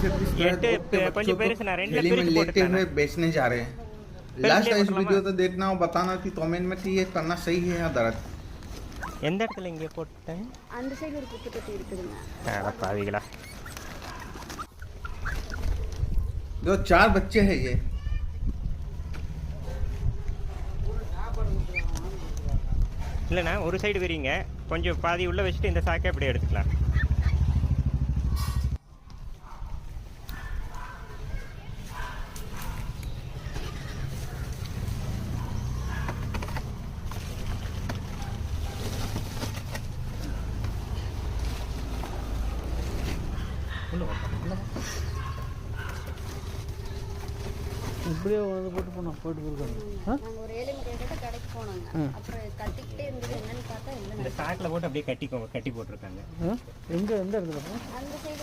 से 30 बच्चों को थैली में लेते हुए बेचने जा रहे हैं। लास्ट इस वीडियो तो देखना और बताना कि कमेंट में कि ये करना सही है या गलत। எந்த இடத்துல இங்கே போட்டேன்? அந்த சைடு ஒரு குப்பை தொட்டி இருக்குதுங்க. அட பாவிகளா. जो 4 बच्चे हैं ये இல்லைண்ணா ஒரு சைடு வரீங்க, கொஞ்சம் பாதி உள்ளே வச்சுட்டு இந்த சாக்கை அப்படியே எடுத்துக்கலாம். இப்படியே போட்டு போனோம் போட்டு கொடுக்கணும். நாங்கள் ஒரு 7 கிட்ட கடைக்கு போனோங்க. அப்புறம் கட்டிக்கிட்டே இருந்தது என்னன்னு பார்த்தா இல்லை. இந்த சாக்கில் போட்டு அப்படியே கட்டி போட்டிருக்காங்க. எங்கே எந்த இடத்துல? அந்த சைடு